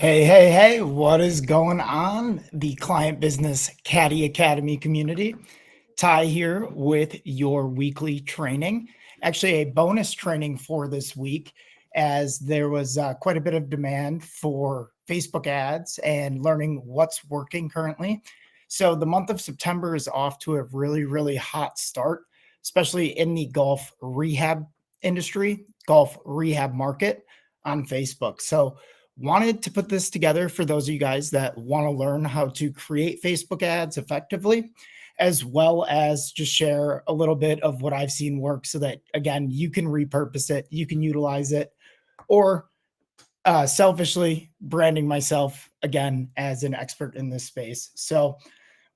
Hey, what is going on? The Client Business Caddy Academy community. Ty here with your weekly training. Actually, a bonus training for this week, as there was quite a bit of demand for Facebook ads and learning what's working currently. So, the month of September is off to a really hot start, especially in the golf rehab industry, golf rehab market on Facebook. So, wanted to put this together for those of you guys that want to learn how to create Facebook ads effectively, as well as just share a little bit of what I've seen work so that, again, you can repurpose it, you can utilize it, or selfishly branding myself again as an expert in this space. So,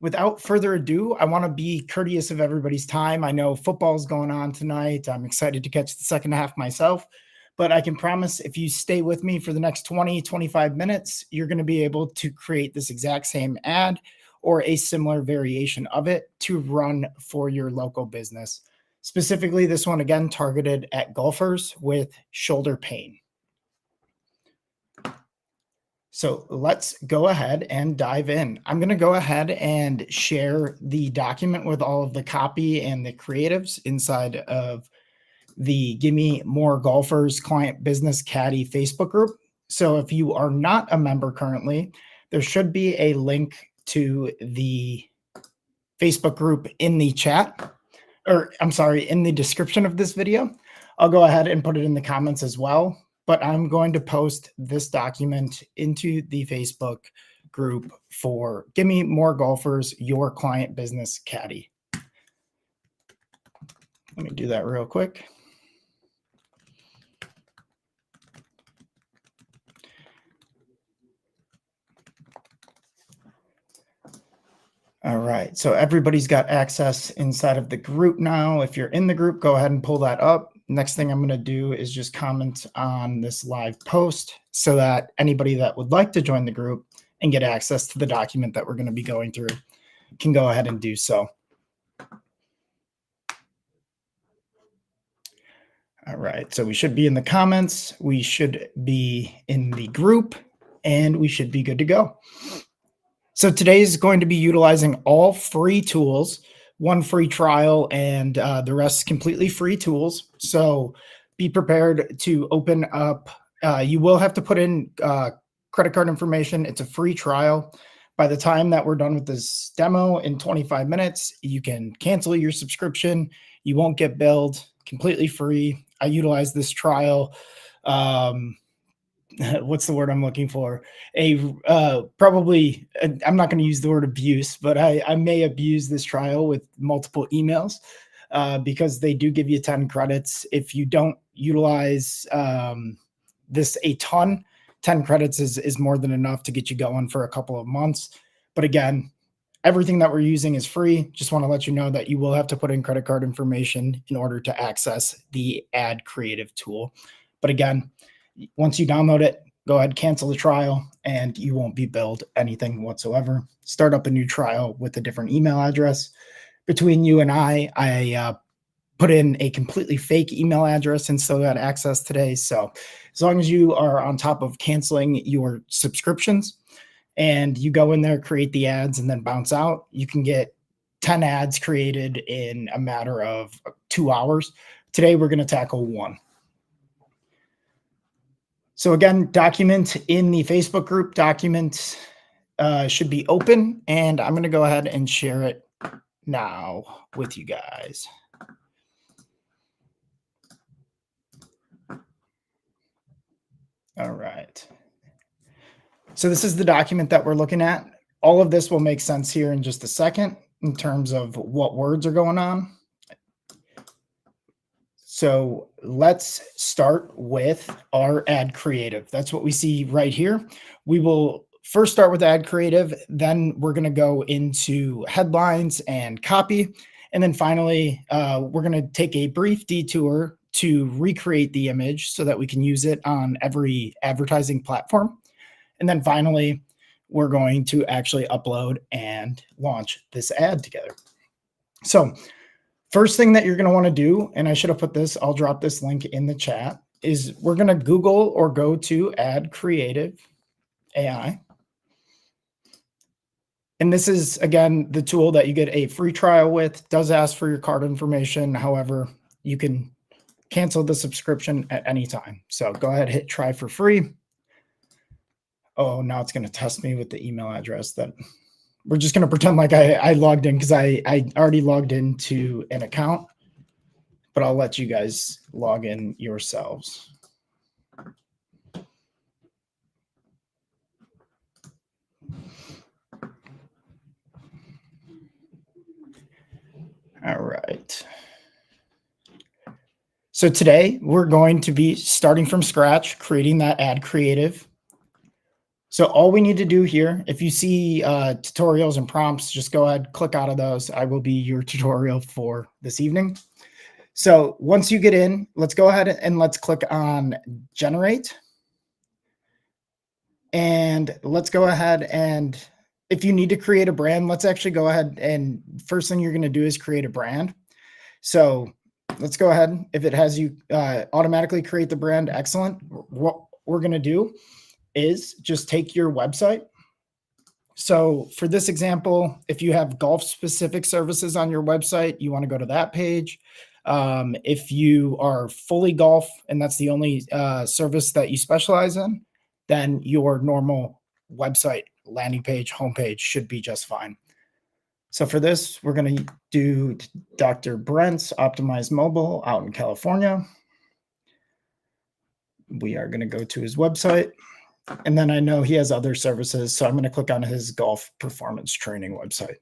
without further ado, I want to be courteous of everybody's time. I know football's going on tonight. I'm excited to catch the second half myself. But I can promise if you stay with me for the next 20, 25 minutes, you're going to be able to create this exact same ad or a similar variation of it to run for your local business. Specifically, this one again targeted at golfers with shoulder pain. So let's go ahead and dive in. I'm going to go ahead and share the document with all of the copy and the creatives inside of the Gimme More Golfers Client Business Caddy Facebook group. So if you are not a member currently, there should be a link to the Facebook group in the chat, or I'm sorry, in the description of this video. I'll go ahead and put it in the comments as well, but I'm going to post this document into the Facebook group for Gimme More Golfers, Your Client Business Caddy. Let me do that real quick. All right, so everybody's got access inside of the group now. If you're in the group, go ahead and pull that up. Next thing I'm going to do is just comment on this live post so that anybody that would like to join the group and get access to the document that we're going to be going through can go ahead and do so. All right, so we should be in the comments, we should be in the group, and we should be good to go. So today is going to be utilizing all free tools, one free trial, and the rest completely free tools. So be prepared to open up. You will have to put in credit card information. It's a free trial. By the time that we're done with this demo in 25 minutes, you can cancel your subscription. You won't get billed, completely free. I utilize this trial. What's the word I'm looking for? Probably, I'm not going to use the word abuse, but I may abuse this trial with multiple emails because they do give you 10 credits. If you don't utilize this a ton, 10 credits is more than enough to get you going for a couple of months. But again, everything that we're using is free. Just want to let you know that you will have to put in credit card information in order to access the ad creative tool. But again, once you download it, go ahead, cancel the trial, and you won't be billed anything whatsoever. Start up a new trial with a different email address. Between you and I put in a completely fake email address and still got access today. So as long as you are on top of canceling your subscriptions and you go in there, create the ads, and then bounce out, you can get 10 ads created in a matter of 2 hours. Today, we're going to tackle one. So again, document in the Facebook group, document should be open, and I'm going to go ahead and share it now with you guys. All right. So this is the document that we're looking at. All of this will make sense here in just a second in terms of what words are going on. So let's start with our ad creative. That's what we see right here. We will first start with ad creative, then we're going to go into headlines and copy. And then finally, we're going to take a brief detour to recreate the image so that we can use it on every advertising platform. And then finally, we're going to actually upload and launch this ad together. So first thing that you're going to want to do, and I should have put this, I'll drop this link in the chat, is we're going to Google or go to Ad Creative AI. And this is, again, the tool that you get a free trial with. Does ask for your card information. However, you can cancel the subscription at any time. So go ahead, hit try for free. Oh, now it's going to test me with the email address that we're just going to pretend like I logged in because I already logged into an account, but I'll let you guys log in yourselves. All right. So today we're going to be starting from scratch, creating that ad creative. So all we need to do here, if you see tutorials and prompts, just go ahead, click out of those. I will be your tutorial for this evening. So once you get in, let's go ahead and let's click on generate. And let's go ahead and if you need to create a brand, let's actually go ahead and first thing you're going to do is create a brand. So let's go ahead. If it has you automatically create the brand, excellent. What we're going to do is just take your website. So for this example, if you have golf specific services on your website, you want to go to that page. If you are fully golf and that's the only service that you specialize in, then your normal website landing page, homepage should be just fine. So for this, we're going to do Dr. Brent's Optimized Mobile out in California. We are going to go to his website. And then I know he has other services, so I'm going to click on his golf performance training website.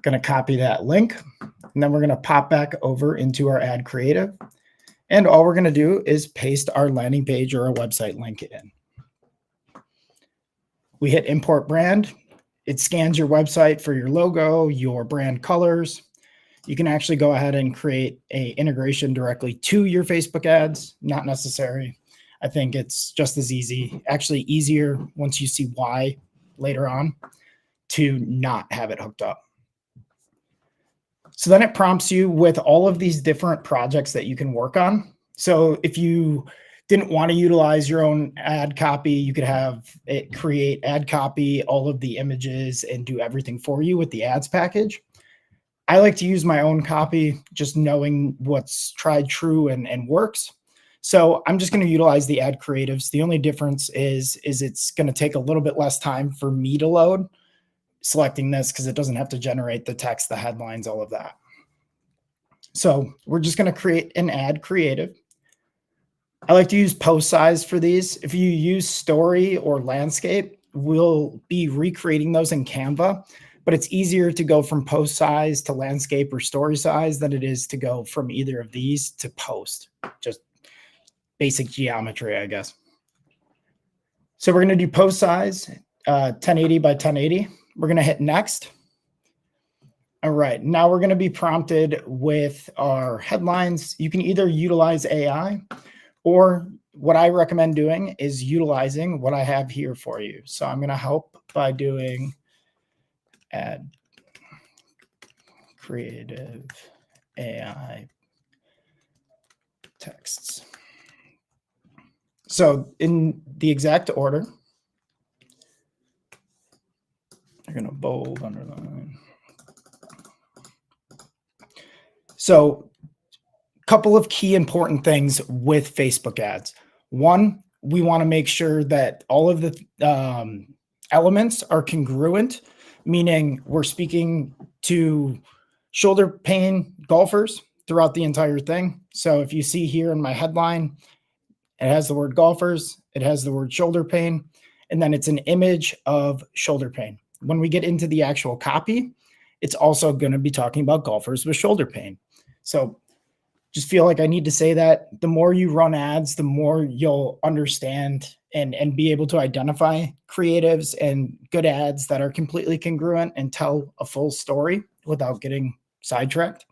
Going to copy that link, and then we're going to pop back over into our ad creative. And all we're going to do is paste our landing page or our website link in. We hit import brand. It scans your website for your logo, your brand colors. You can actually go ahead and create an integration directly to your Facebook ads. Not necessary. I think it's just as easy, actually easier once you see why later on, to not have it hooked up. So then it prompts you with all of these different projects that you can work on. So if you didn't want to utilize your own ad copy, you could have it create ad copy, all of the images, and do everything for you with the ads package. I like to use my own copy, just knowing what's tried, true, and works. So I'm just going to utilize the ad creatives. The only difference is it's going to take a little bit less time for me to load selecting this because it doesn't have to generate the text, the headlines, all of that. So we're just going to create an ad creative. I like to use post size for these. If you use story or landscape, we'll be recreating those in Canva, but it's easier to go from post size to landscape or story size than it is to go from either of these to post. Just basic geometry, I guess. So we're going to do post size, 1080 by 1080. We're going to hit next. All right, now we're going to be prompted with our headlines. You can either utilize AI, or what I recommend doing is utilizing what I have here for you. So I'm going to help by doing ad creative AI texts. So in the exact order, you're going to bold, underline. So a couple of key important things with Facebook ads. One, we want to make sure that all of the elements are congruent, meaning we're speaking to shoulder pain golfers throughout the entire thing. So if you see here in my headline, it has the word golfers, it has the word shoulder pain, and then it's an image of shoulder pain. When we get into the actual copy, it's also going to be talking about golfers with shoulder pain. So just feel like I need to say that the more you run ads, the more you'll understand and be able to identify creatives and good ads that are completely congruent and tell a full story without getting sidetracked.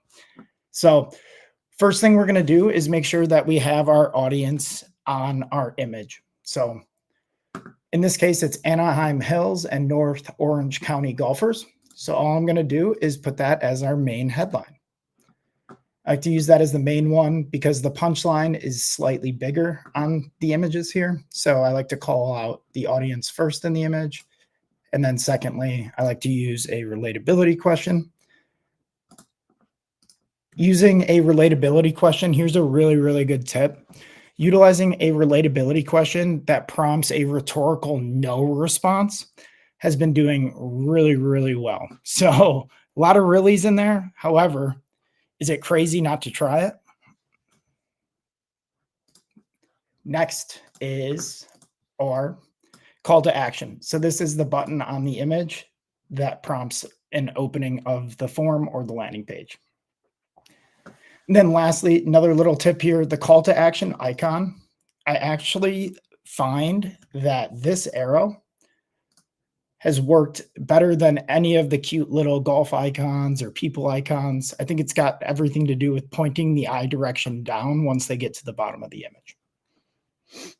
So first thing we're going to do is make sure that we have our audience on our image. So in this case, it's Anaheim Hills and North Orange County golfers. So all I'm going to do is put that as our main headline. I like to use that as the main one because the punchline is slightly bigger on the images here. So I like to call out the audience first in the image. And then secondly, I like to use a relatability question. Using a relatability question, here's a really, really good tip. Utilizing a relatability question that prompts a rhetorical no response has been doing really, really well. So a lot of reallys in there. However, is it crazy not to try it? Next is our call to action. So this is the button on the image that prompts an opening of the form or the landing page. And then lastly, another little tip here, the call to action icon. I actually find that this arrow has worked better than any of the cute little golf icons or people icons. I think it's got everything to do with pointing the eye direction down once they get to the bottom of the image.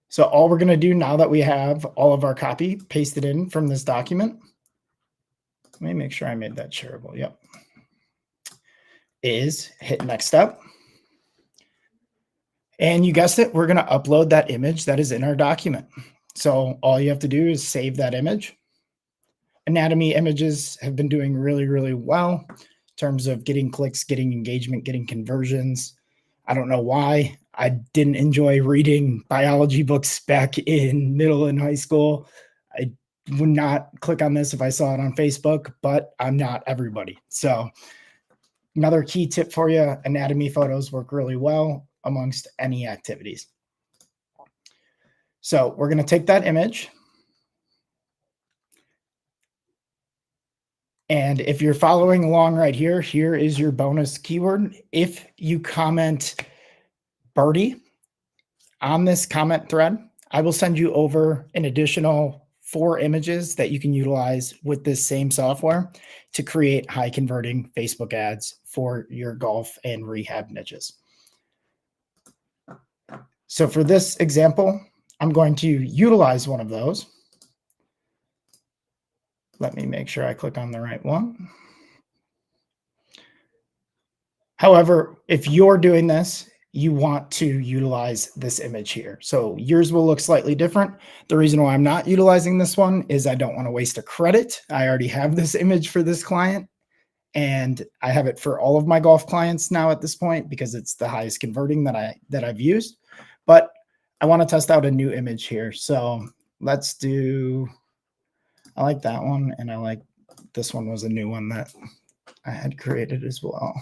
So all we're going to do now that we have all of our copy pasted in from this document, let me make sure I made that shareable. Yep. Is hit next step. And you guessed it, we're going to upload that image that is in our document. So all you have to do is save that image. Anatomy images have been doing really, really well in terms of getting clicks, getting engagement, getting conversions. I don't know why. I didn't enjoy reading biology books back in middle and high school. I would not click on this if I saw it on Facebook, but I'm not everybody. So another key tip for you, anatomy photos work really well amongst any activities. So we're going to take that image. And if you're following along right here, here is your bonus keyword. If you comment Birdie on this comment thread, I will send you over an additional 4 images that you can utilize with this same software to create high converting Facebook ads for your golf and rehab niches. So for this example, I'm going to utilize one of those. Let me make sure I click on the right one. However, if you're doing this, you want to utilize this image here. So yours will look slightly different. The reason why I'm not utilizing this one is I don't want to waste a credit. I already have this image for this client, and I have it for all of my golf clients now at this point because it's the highest converting that I've used. But I want to test out a new image here. So let's do, I like that one, and I like this one was a new one that I had created as well.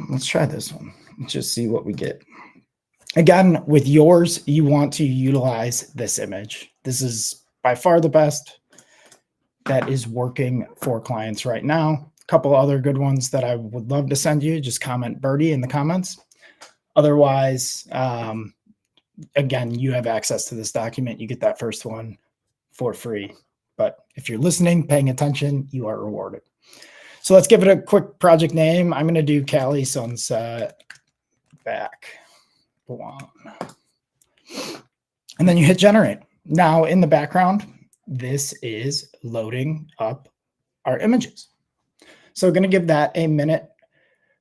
Let's try this one. Let's just see what we get. Again, with yours, you want to utilize this image. This is by far the best that is working for clients right now. A couple other good ones that I would love to send you, just comment Birdie in the comments. Otherwise, again, you have access to this document. You get that first one for free. But if you're listening, paying attention, you are rewarded. So let's give it a quick project name. I'm going to do Cali Sunset Back One. And then you hit generate. Now in the background, this is loading up our images. So going to give that a minute.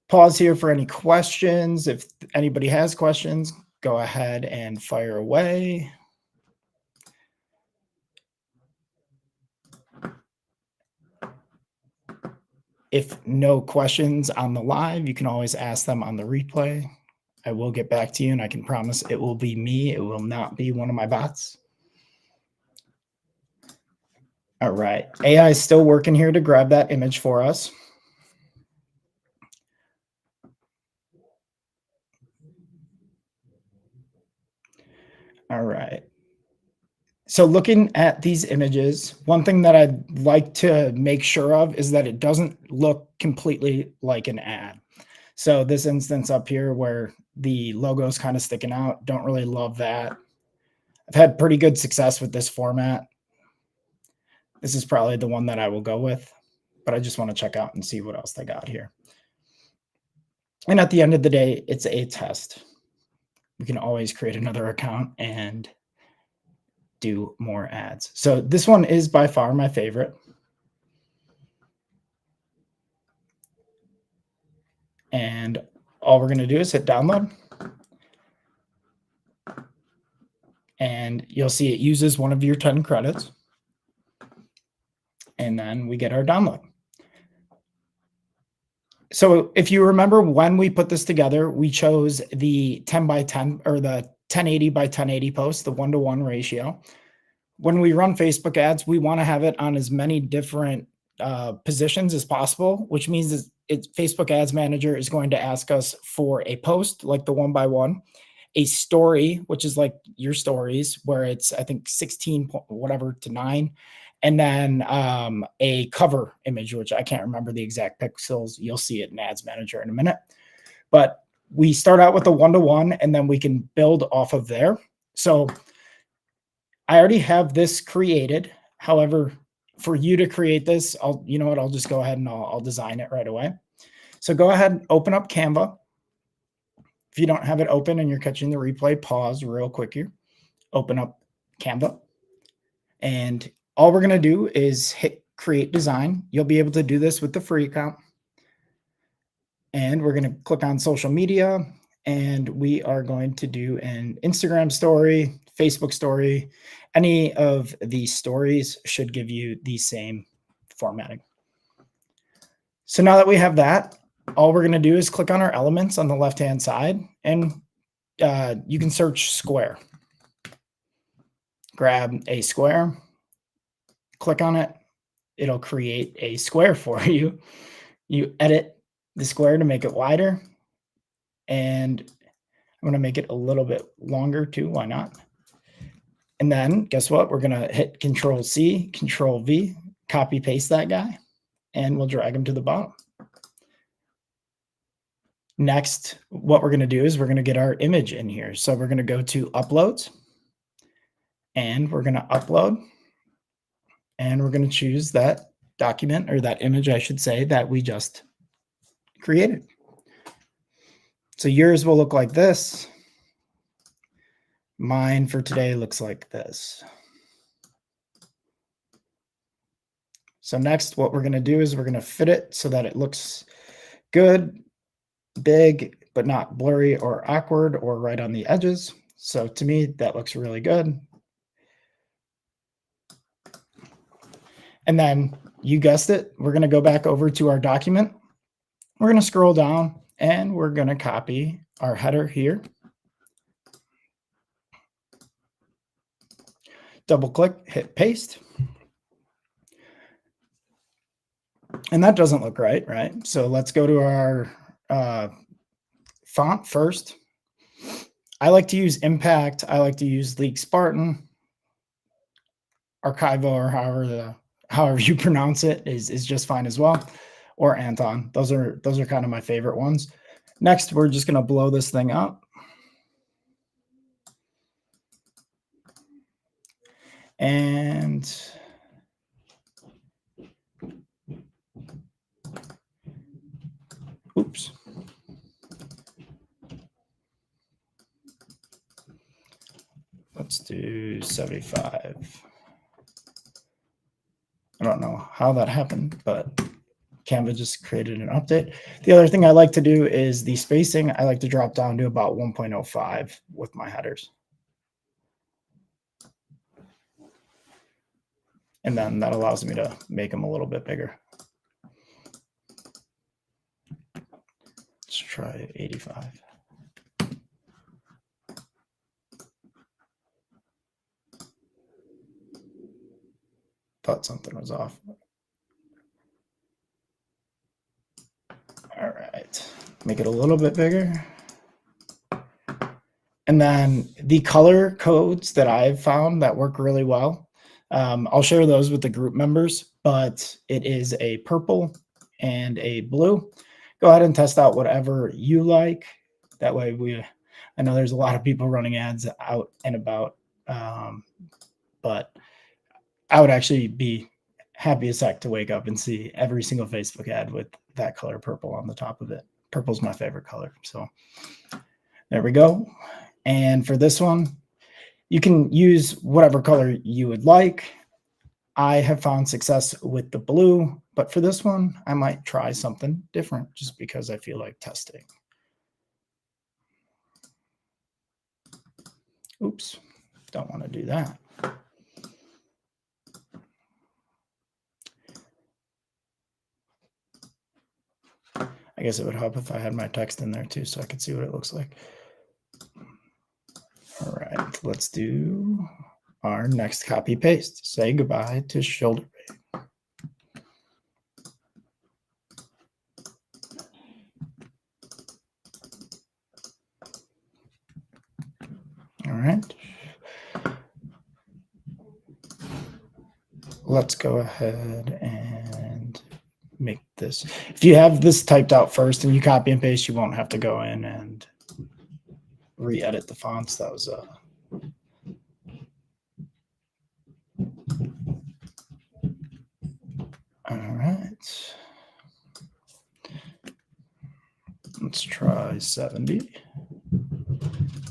Pause here for any questions. If anybody has questions, go ahead and fire away. If no questions on the live, you can always ask them on the replay. I will get back to you, and I can promise it will be me. It will not be one of my bots. All right. AI is still working here to grab that image for us. All right. So looking at these images, one thing that I'd like to make sure of is that it doesn't look completely like an ad. So this instance up here where the logo is kind of sticking out, don't really love that. I've had pretty good success with this format. This is probably the one that I will go with, but I just want to check out and see what else they got here. And at the end of the day, it's a test. We can always create another account and do more ads. So this one is by far my favorite. And all we're going to do is hit download. And you'll see it uses one of your 10 credits. And then we get our download. So if you remember when we put this together, we chose the 10 by 10 or the 1080 by 1080 post, the 1-to-1 ratio. When we run Facebook ads, we want to have it on as many different positions as possible, which means Facebook Ads Manager is going to ask us for a post like the 1-by-1, a story, which is like your stories, where it's, I think, 16 whatever to 9. And then a cover image, which I can't remember the exact pixels. You'll see it in Ads Manager in a minute. But we start out with a 1-to-1, and then we can build off of there. So I already have this created. However, for you to create this, I'll just go ahead and I'll design it right away. So go ahead and open up Canva. If you don't have it open and you're catching the replay, pause real quick here. Open up Canva. And all we're going to do is hit create design. You'll be able to do this with the free account. And we're going to click on social media, and we are going to do an Instagram story, Facebook story. Any of these stories should give you the same formatting. So now that we have that, all we're going to do is click on our elements on the left-hand side, and you can search square. Grab a square, click on it. It'll create a square for you. You edit the square to make it wider, and I'm going to make it a little bit longer too. Why not? And then guess what? We're going to hit Control C, Control V, copy paste that guy, and we'll drag him to the bottom. Next, what we're going to do is we're going to get our image in here. So we're going to go to uploads, and we're going to upload, and we're going to choose that document, or that image, I should say, that we just created. So yours will look like this. Mine for today looks like this. So next, what we're going to do is we're going to fit it so that it looks good, big, but not blurry or awkward or right on the edges. So to me, that looks really good. And then you guessed it, we're going to go back over to our document. We're going to scroll down, and we're going to copy our header here. Double click, hit paste. And that doesn't look right? So let's go to our font first. I like to use Impact. I like to use League Spartan. Archivo, or however you pronounce it, is just fine as well. Or Anton. Those are kind of my favorite ones. Next, we're just going to blow this thing up. And oops. Let's do 75. I don't know how that happened, but Canva just created an update. The other thing I like to do is the spacing. I like to drop down to about 1.05 with my headers. And then that allows me to make them a little bit bigger. Let's try 85. Thought something was off. All right, make it a little bit bigger. And then the color codes that I've found that work really well, I'll share those with the group members, but it is a purple and a blue. Go ahead and test out whatever you like. That way I know there's a lot of people running ads out and about, but I would actually be happy as heck to wake up and see every single Facebook ad with that color purple on the top of it. Purple's my favorite color. So there we go. And for this one, you can use whatever color you would like. I have found success with the blue, But for this one, I might try something different just because I feel like testing. Oops, don't want to do that. I guess it would help if I had my text in there too, so I could see what it looks like. All right, let's do our next copy paste. Say goodbye to shoulder pain. All right. Let's go ahead and make this. If you have this typed out first and you copy and paste, you won't have to go in and re-edit the fonts. That was all right. Let's try 70.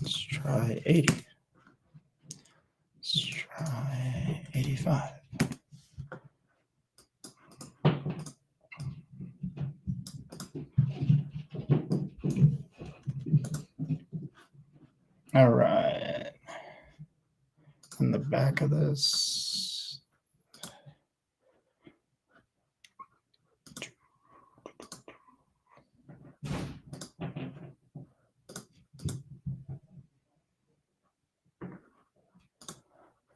Let's try 80. Let's try 85. All right. In the back of this.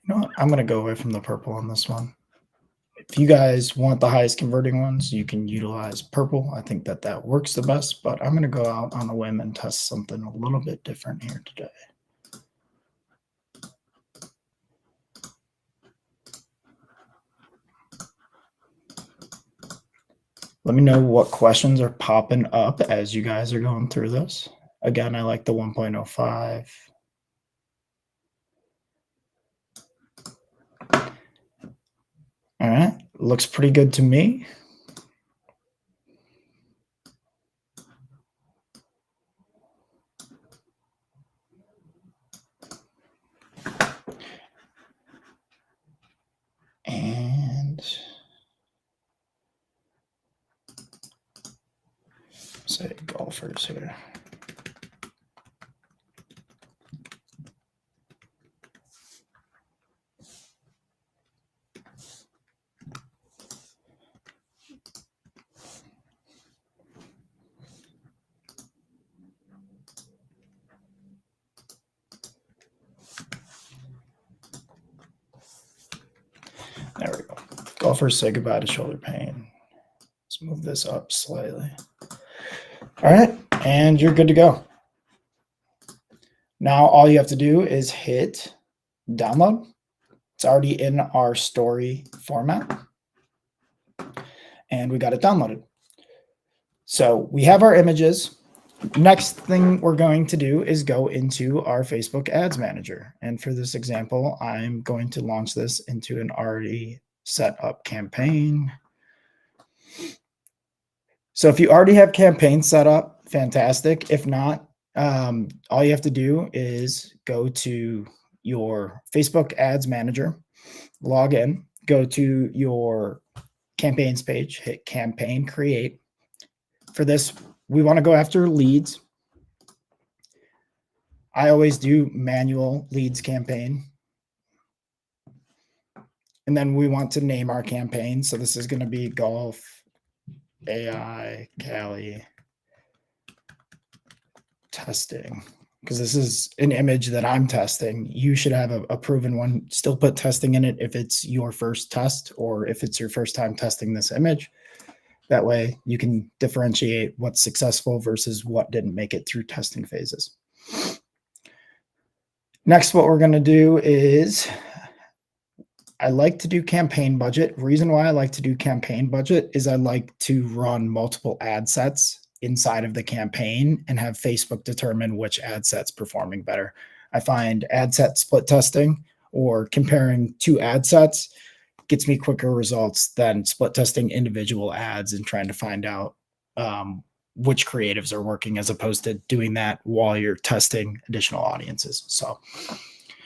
You know what? I'm going to go away from the purple on this one. If you guys want the highest converting ones, you can utilize purple. I think that works the best, but I'm going to go out on a whim and test something a little bit different here today. Let me know what questions are popping up as you guys are going through this. Again, I like the 1.05. All right, looks pretty good to me. And say golfers here. There we go. Golfers say goodbye to shoulder pain. Let's move this up slightly. All right, and you're good to go. Now all you have to do is hit download. It's already in our story format, and we got it downloaded. So we have our images. Next thing we're going to do is go into our Facebook Ads Manager. And for this example, I'm going to launch this into an already set up campaign. So if you already have campaigns set up, fantastic. If not, all you have to do is go to your Facebook Ads Manager, log in, go to your campaigns page, hit campaign create. For this, we want to go after leads. I always do manual leads campaign. And then we want to name our campaign. So this is going to be Golf AI Cali testing, because this is an image that I'm testing. You should have a proven one. Still put testing in it if it's your first test or if it's your first time testing this image. That way you can differentiate what's successful versus what didn't make it through testing phases. Next, what we're going to do is I like to do campaign budget. Reason why I like to do campaign budget is I like to run multiple ad sets inside of the campaign and have Facebook determine which ad set's performing better. I find ad set split testing or comparing two ad sets gets me quicker results than split testing individual ads and trying to find out which creatives are working, as opposed to doing that while you're testing additional audiences. So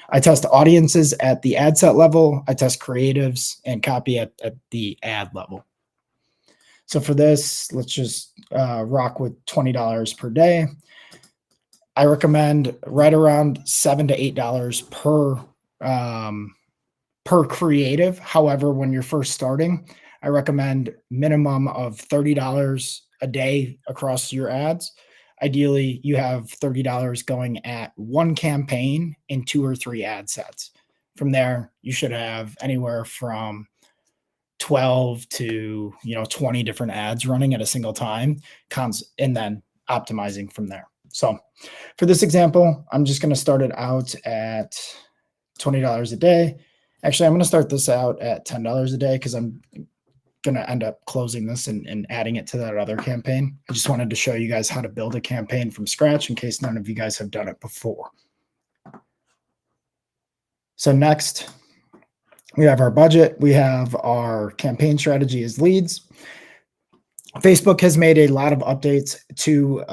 I test audiences at the ad set level. I test creatives and copy at the ad level. So for this, let's just rock with $20 per day. I recommend right around $7 to $8 per creative. However, when you're first starting, I recommend minimum of $30 a day across your ads. Ideally, you have $30 going at one campaign in 2 or 3 ad sets. From there, you should have anywhere from 12 to 20 different ads running at a single time, and then optimizing from there. So for this example, I'm just going to start it out at $20 a day. Actually, I'm going to start this out at $10 a day because I'm going to end up closing this and adding it to that other campaign. I just wanted to show you guys how to build a campaign from scratch in case none of you guys have done it before. So next, we have our budget. We have our campaign strategy as leads. Facebook has made a lot of updates to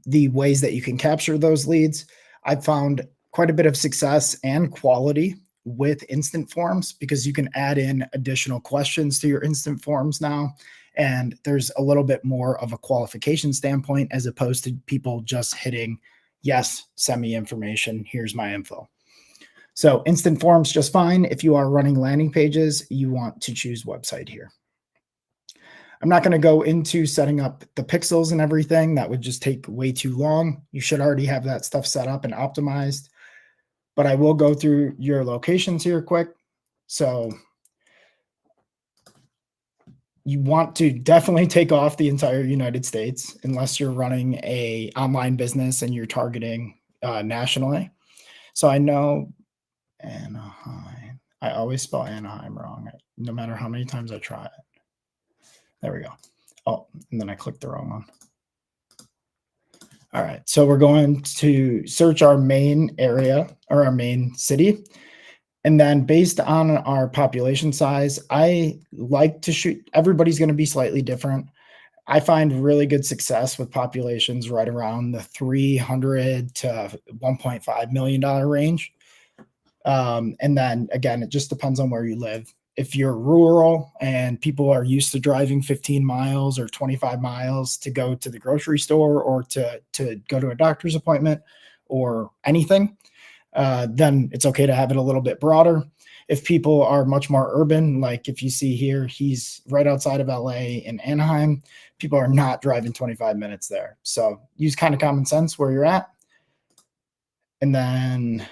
the ways that you can capture those leads. I've found quite a bit of success and quality with instant forms because you can add in additional questions to your instant forms now. And there's a little bit more of a qualification standpoint as opposed to people just hitting, yes, send me information, here's my info. So instant forms just fine. If you are running landing pages, you want to choose website here. I'm not going to go into setting up the pixels and everything. That would just take way too long. You should already have that stuff set up and optimized. But I will go through your locations here quick. So you want to definitely take off the entire United States unless you're running an online business and you're targeting nationally. So I know Anaheim. I always spell Anaheim wrong, no matter how many times I try it. There we go. Oh, and then I clicked the wrong one. All right, so we're going to search our main area or our main city. And then based on our population size, I like to shoot, everybody's going to be slightly different. I find really good success with populations right around the 300 to $1.5 million range. And then again, it just depends on where you live. If you're rural and people are used to driving 15 miles or 25 miles to go to the grocery store or to go to a doctor's appointment or anything, then it's okay to have it a little bit broader. If people are much more urban, like if you see here, he's right outside of LA in Anaheim, people are not driving 25 minutes there. So use kind of common sense where you're at. And then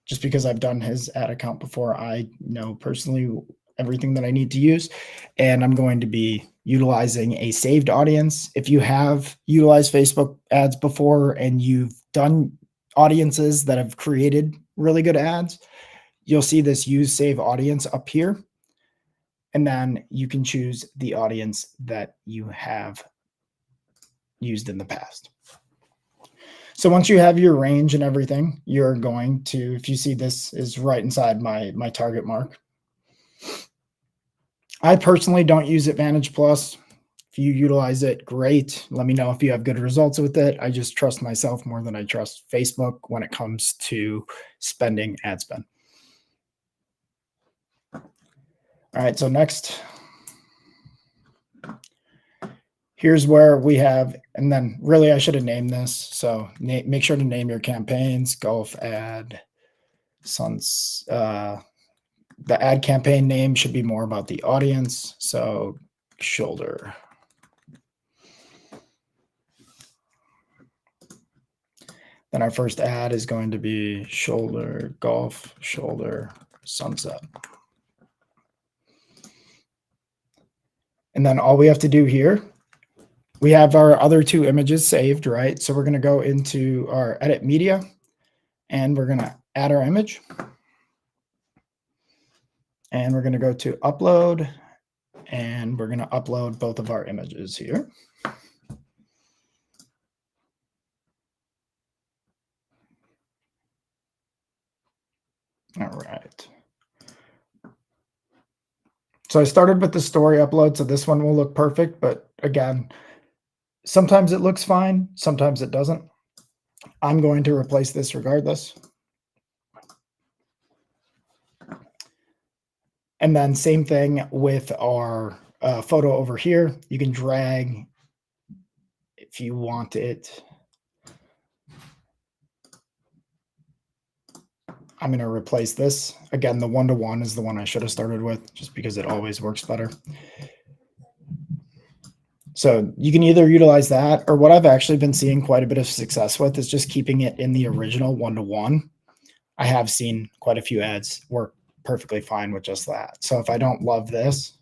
just because I've done his ad account before, I know personally everything that I need to use. And I'm going to be utilizing a saved audience. If you have utilized Facebook ads before and you've done audiences that have created really good ads, you'll see this use save audience up here. And then you can choose the audience that you have used in the past. So once you have your range and everything, you're going to, if you see this is right inside my target mark. I personally don't use Advantage Plus. If you utilize it, great. Let me know if you have good results with it. I just trust myself more than I trust Facebook when it comes to spending ad spend. All right, so next, here's where we have, and then really I should have named this. So make sure to name your campaigns, golf ad, Suns. The ad campaign name should be more about the audience. So shoulder. Then our first ad is going to be shoulder, golf, shoulder, sunset. And then all we have to do here, we have our other 2 images saved, right? So we're going to go into our edit media and we're going to add our image. And we're going to go to upload and we're going to upload both of our images here. All right. So I started with the story upload, so this one will look perfect, but again, sometimes it looks fine, sometimes it doesn't. I'm going to replace this regardless. And then same thing with our photo over here. You can drag if you want it. I'm going to replace this. Again, the 1-to-1 is the one I should have started with just because it always works better. So you can either utilize that, or what I've actually been seeing quite a bit of success with is just keeping it in the original 1-to-1. I have seen quite a few ads work perfectly fine with just that. So if I don't love this,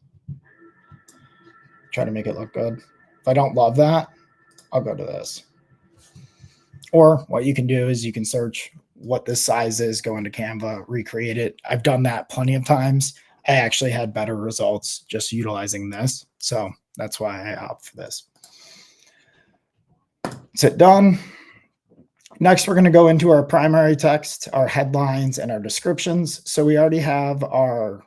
try to make it look good. If I don't love that, I'll go to this. Or what you can do is you can search what this size is, go into Canva, recreate it. I've done that plenty of times. I actually had better results just utilizing this. So that's why I opt for this. It's it done. Next, we're going to go into our primary text, our headlines, and our descriptions. So we already have our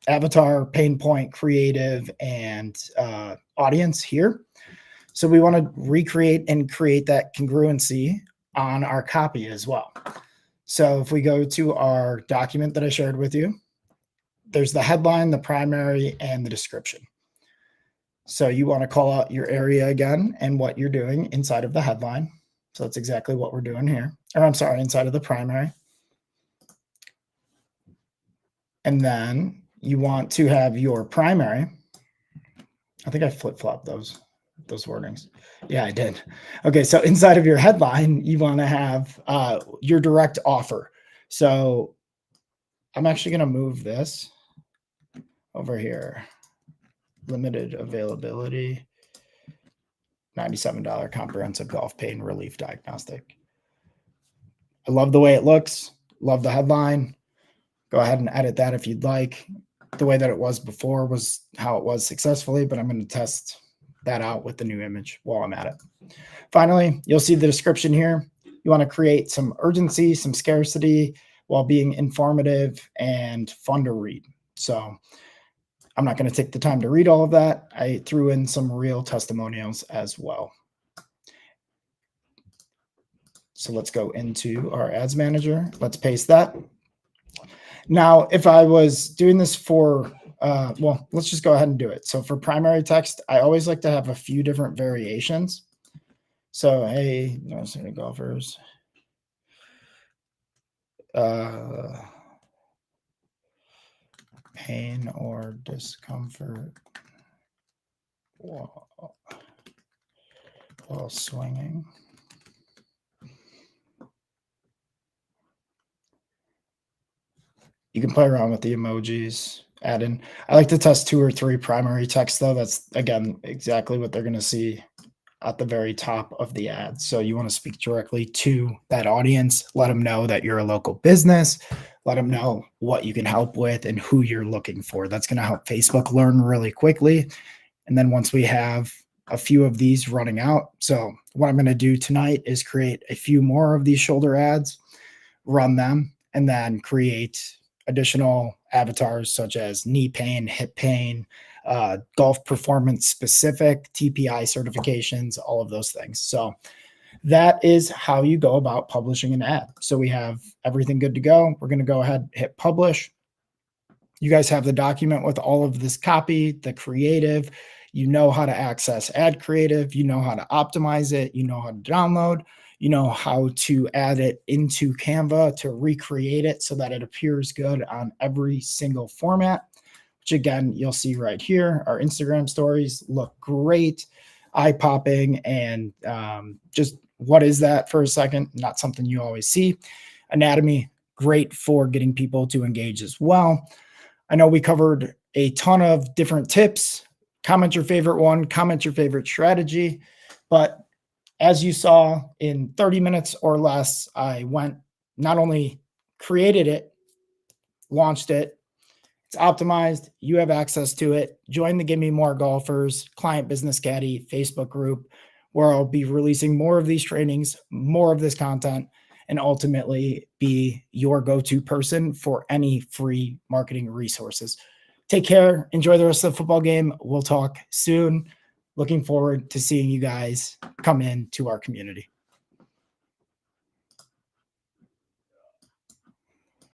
avatar, pain point, creative, and audience here. So we want to recreate and create that congruency on our copy as well. So if we go to our document that I shared with you, there's the headline, the primary, and the description. So you want to call out your area again and what you're doing inside of the headline. So that's exactly what we're doing here. Or I'm sorry, inside of the primary. And then you want to have your primary. I think I flip-flopped those wordings. Yeah, I did. Okay, so inside of your headline, you want to have your direct offer. So I'm actually going to move this over here. Limited availability, $97 comprehensive golf pain relief diagnostic. I love the way it looks. Love the headline. Go ahead and edit that if you'd like. The way that it was before was how it was successfully, but I'm going to test that out with the new image while I'm at it. Finally, you'll see the description here. You want to create some urgency, some scarcity, while being informative and fun to read. So I'm not going to take the time to read all of that. I threw in some real testimonials as well. So let's go into our ads manager. Let's paste that. Now, if I was doing this for, well, let's just go ahead and do it. So for primary text, I always like to have a few different variations. So, hey, no, city golfers. Pain or discomfort while swinging. You can play around with the emojis, add in. I like to test 2 or 3 primary text though. That's, again, exactly what they're going to see at the very top of the ad. So you want to speak directly to that audience, let them know that you're a local business, let them know what you can help with and who you're looking for. That's going to help Facebook learn really quickly. And then once we have a few of these running out, so what I'm going to do tonight is create a few more of these shoulder ads, run them, and then create additional avatars such as knee pain, hip pain, golf performance specific, TPI certifications, all of those things. So that is how you go about publishing an ad. So we have everything good to go. We're going to go ahead, hit publish. You guys have the document with all of this copy, the creative. You know how to access ad creative. You know how to optimize it. You know how to download. You know how to add it into Canva to recreate it so that it appears good on every single format, which again, you'll see right here. Our Instagram stories look great, eye-popping, and just what is that for a second? Not something you always see. Anatomy, great for getting people to engage as well. I know we covered a ton of different tips. Comment your favorite one, comment your favorite strategy, but as you saw in 30 minutes or less, I went, not only created it, launched it, it's optimized, you have access to it. Join the Give Me More Golfers Client Business Caddy Facebook group, where I'll be releasing more of these trainings, more of this content, and ultimately be your go-to person for any free marketing resources. Take care. Enjoy the rest of the football game. We'll talk soon. Looking forward to seeing you guys come in to our community.